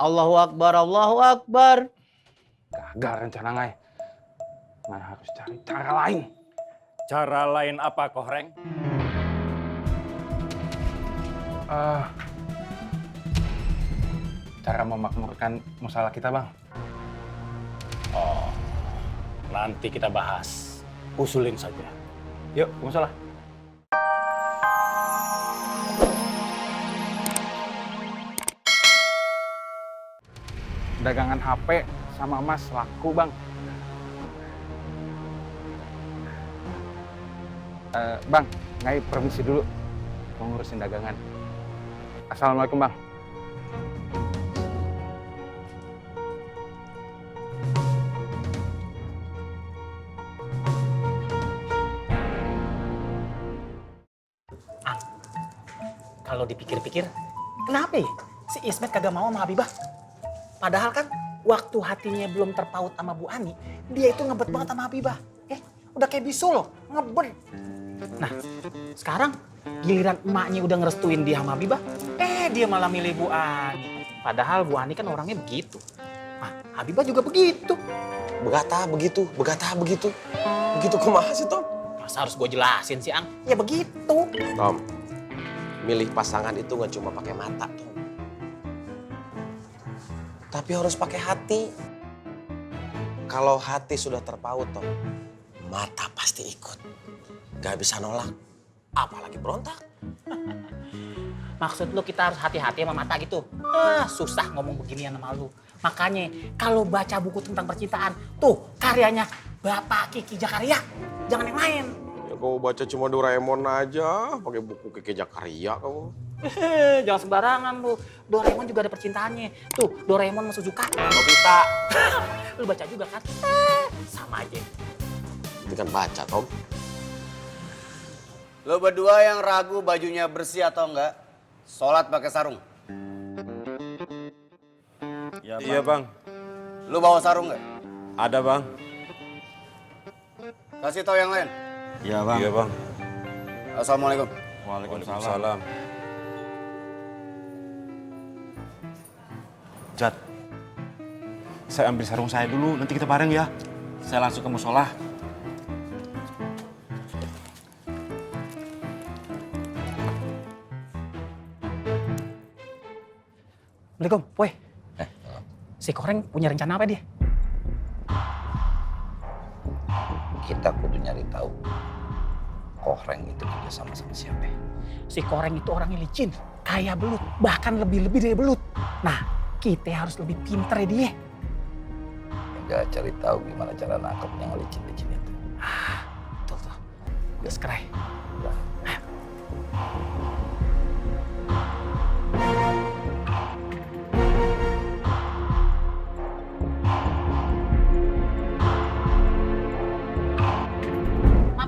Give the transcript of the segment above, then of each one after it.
Allahu Akbar, Allahu Akbar. Gagal rencana ngai. Ngai harus cari cara lain. Cara lain apa, Kohreng? Cara memakmurkan masalah kita, Bang. Oh, nanti kita bahas. Usulin saja. Yuk, masalah. Dagangan HP sama emas laku, Bang. Bang, ngai permisi dulu. Mau ngurusin dagangan. Assalamualaikum, Bang. Kalau dipikir-pikir, kenapa ya si Ismet kagak mau sama Habibah? Padahal kan waktu hatinya belum terpaut sama Bu Ani, dia itu ngebet banget sama Habibah. Udah kayak bisul, ngebet. Nah, sekarang giliran emaknya udah ngerestuin dia sama Habibah, dia malah milih Bu Ani. Padahal Bu Ani kan orangnya begitu. Nah, Habibah juga begitu. Begatah begitu. Begitu kumaha sih, Tom? Masa harus gue jelasin sih, Ang? Ya begitu. Tom, milih pasangan itu nggak cuma pakai mata, Tom. Tapi harus pakai hati. Kalau hati sudah terpaut, Tom, mata pasti ikut. Gak bisa nolak, apalagi berontak. Maksud lu kita harus hati-hati sama mata gitu? Susah ngomong beginian sama lu. Makanya kalau baca buku tentang percintaan, tuh karyanya Bapak Kiki Jakaria. Jangan yang lain. Ya kau baca cuma Doraemon aja, pakai buku Keke Jakaria kamu. Jangan sembarangan lu. Doraemon juga ada percintaannya. Tuh, Doraemon sama Suzuka. Nobita. Lu baca juga kan? Sama aja. Itu kan baca, Tom. Lo berdua yang ragu bajunya bersih atau enggak, sholat pakai sarung. Iya, Bang. Lo bawa sarung nggak? Ada, Bang. Kasih tahu yang lain. Iya, Bang. Iya, Bang. Assalamualaikum. Waalaikumsalam. Jad, saya ambil sarung saya dulu, nanti kita bareng ya. Saya langsung ke musola. Assalamualaikum, Boy. Si Koreng punya rencana apa dia? Kita kudu nyari tahu Kohreng itu kerja sama siapa. Si Koreng itu orangnya licin, kaya belut, bahkan lebih-lebih dari belut. Nah, kita harus lebih pinter ya dia. Enggak cari tahu gimana cara nangkep yang licin-licin itu. Betul tuh. Gas kerai.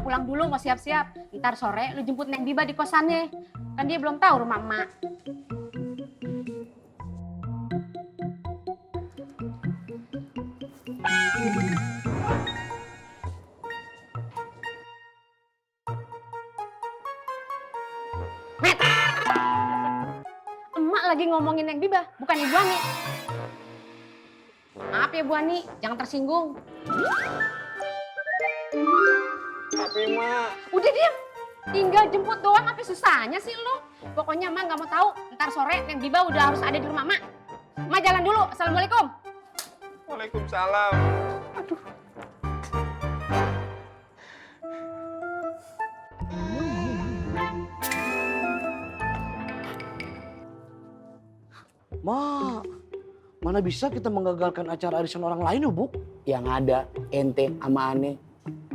Pulang dulu mau siap-siap. Ntar sore lu jemput Neng Biba di kosannya. Kan dia belum tahu rumah emak. Met! Emak lagi ngomongin Neng Biba, bukan Ibu Ani. Maaf ya Bu Ani, jangan tersinggung. Tapi, Mak. Udah diam. Tinggal jemput doang, apa susahnya sih lu? Pokoknya Mak nggak mau tahu. Ntar sore Neng Biba udah harus ada di rumah Mak. Mak jalan dulu. Assalamualaikum. Waalaikumsalam. Aduh. Ma, mana bisa kita menggagalkan acara arisan orang lain, Bu? Yang ada ente sama Ane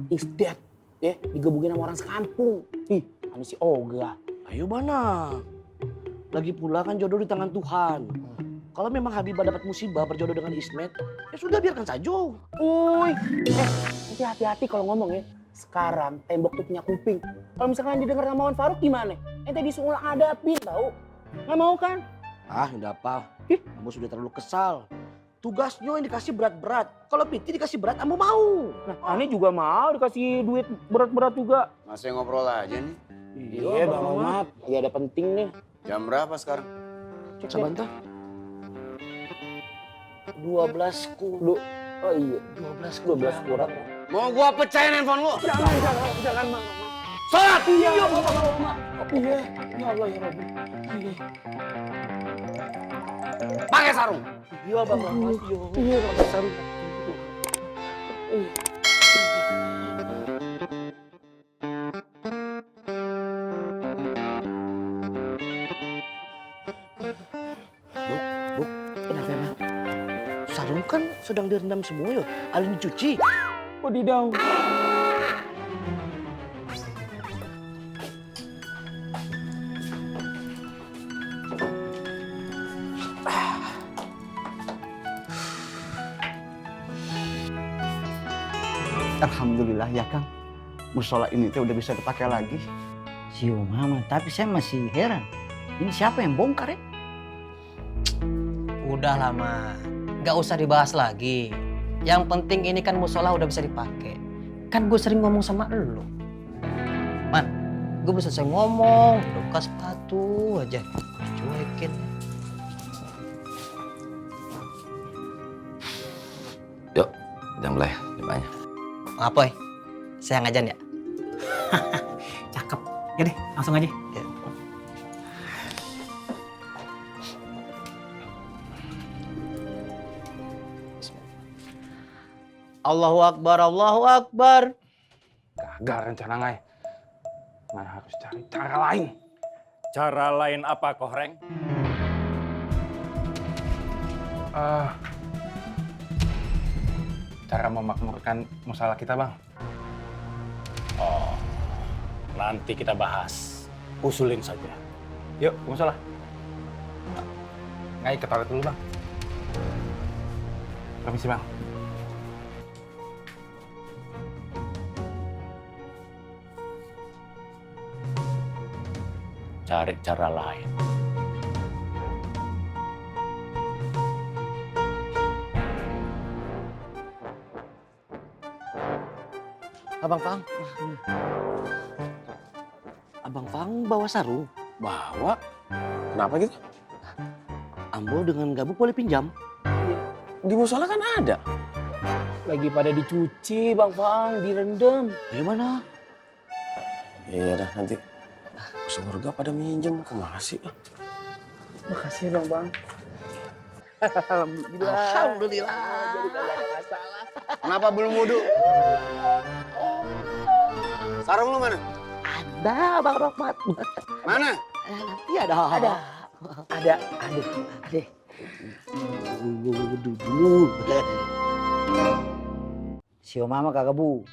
is dead, ya, digebukin sama orang sekampung. Ih, Ane si Oga. Ayo Bana. Lagi pula kan jodoh di tangan Tuhan. Kalau memang Habibah dapat musibah berjodoh dengan Ismet, ya sudah biarkan saja. Uy, nanti hati-hati kalau ngomong ya. Sekarang tembok tuh punya kuping. Kalau misalkan didengar sama Wan Faruk gimana? Ente disuruh ngadapin tau. Nggak mau kan? Ah, udah apa? Kamu sudah terlalu kesal. Tugasnya yang dikasih berat-berat. Kalau Piti dikasih berat, kamu mau. Nah, Ani juga mau dikasih duit berat-berat juga. Masih ngobrol aja nih. Iya, Bang Mamat. Lagi ada penting nih. Jam berapa sekarang? Cek sebentar. 12 kudu. Oh iya, 12 kurang. Mau gua pecahin handphone lu? Jangan, Mang. Salat! Iya, Iya, ya Allah ya Rabbi. Iya. Pakai sarung. Iya, Bang. Iya, pakai sarung. Iya. Bu, kenapa emang? Sarung kan sedang direndam semua ya, alin dicuci. Wadidaw. Alhamdulillah ya Kang, musola ini teh udah bisa dipakai lagi. Siu mama, tapi saya masih heran. Ini siapa yang bongkar ya? Udah lama, nggak usah dibahas lagi. Yang penting ini kan musola udah bisa dipakai. Kan gue sering ngomong sama elu. Man, gue belum selesai ngomong, udah buka sepatu aja. Cuekin. Yuk, kita mulai jemaahnya. Apa ya? Saya ngajan ya? Cakep. Ya deh, langsung aja. Ya. Allahu Akbar, Allahu Akbar. Gagal rencana Ngai. Ngai harus cari cara lain. Cara lain apa, Kohreng? Cara memakmurkan musola kita, Bang. Oh, nanti kita bahas. Usulin saja. Yuk, ke musola. Ngai ke toilet dulu, Bang. Permisi, Bang. Cari cara lain. Abang Fang. Abang Fang bawa sarung. Bawa? Kenapa gitu? Ambo dengan Gabuk boleh pinjam? Di musola kan ada. Lagi pada dicuci, Bang Fang, direndam. Gimana? Iya dah, nanti surga pada minjem. Kemana sih? Makasih Bang Bang. Alhamdulillah. Alhamdulillah. Kenapa belum wudhu? Sarung lu mana? Ada Bang Rahmat. Mana? Nanti ada. Ada. Dulu. Si Mama kagak Bu.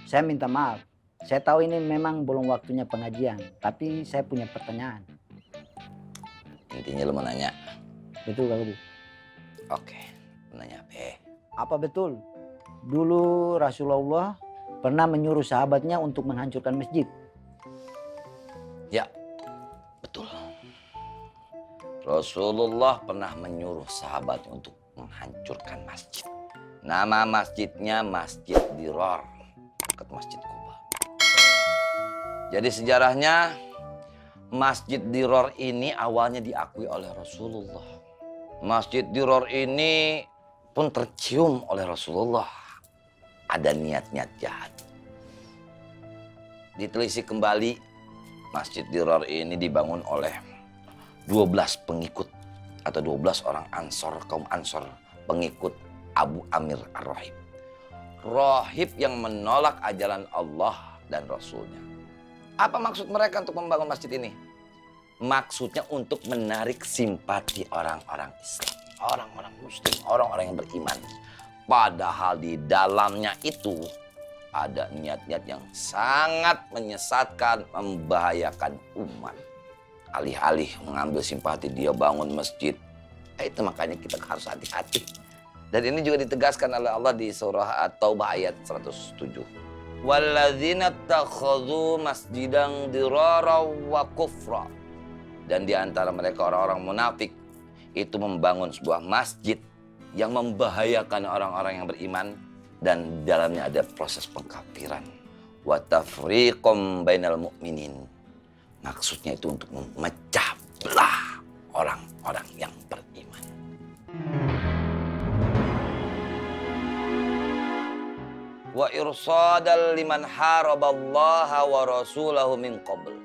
Saya minta maaf. Saya tahu ini memang belum waktunya pengajian, tapi saya punya pertanyaan. Intinya lu mau nanya. Betul kagak Bu? Oke, nanya apa? Apa betul dulu Rasulullah pernah menyuruh sahabatnya untuk menghancurkan masjid? Ya, betul. Rasulullah pernah menyuruh sahabatnya untuk menghancurkan masjid. Nama masjidnya Masjid Dirar, dekat Masjid Kuba. Jadi sejarahnya Masjid Dirar ini awalnya diakui oleh Rasulullah. Masjid Dirar ini pun tercium oleh Rasulullah. Ada niat-niat jahat. Ditelisik kembali, Masjid Dirar ini dibangun oleh 12 pengikut atau 12 orang Ansor, kaum Ansor, pengikut Abu Amir Ar-Rahib. Rahib yang menolak ajaran Allah dan Rasulnya. Apa maksud mereka untuk membangun masjid ini? Maksudnya untuk menarik simpati orang-orang Islam, orang-orang Muslim, orang-orang yang beriman. Padahal di dalamnya itu ada niat-niat yang sangat menyesatkan, membahayakan umat. Alih-alih mengambil simpati dia bangun masjid. Itu makanya kita harus hati-hati. Dan ini juga ditegaskan oleh Allah di surah At-Taubah ayat 107. Walladzina takhadhu masjidan dirara wa kufra. Dan di antara mereka orang-orang munafik itu membangun sebuah masjid yang membahayakan orang-orang yang beriman dan dalamnya ada proses pengkafiran. Wa tafriqum bainal mu'minin. Maksudnya itu untuk memecah belah orang-orang yang beriman. irsadan liman haraballaha wa rasulahu min qabl.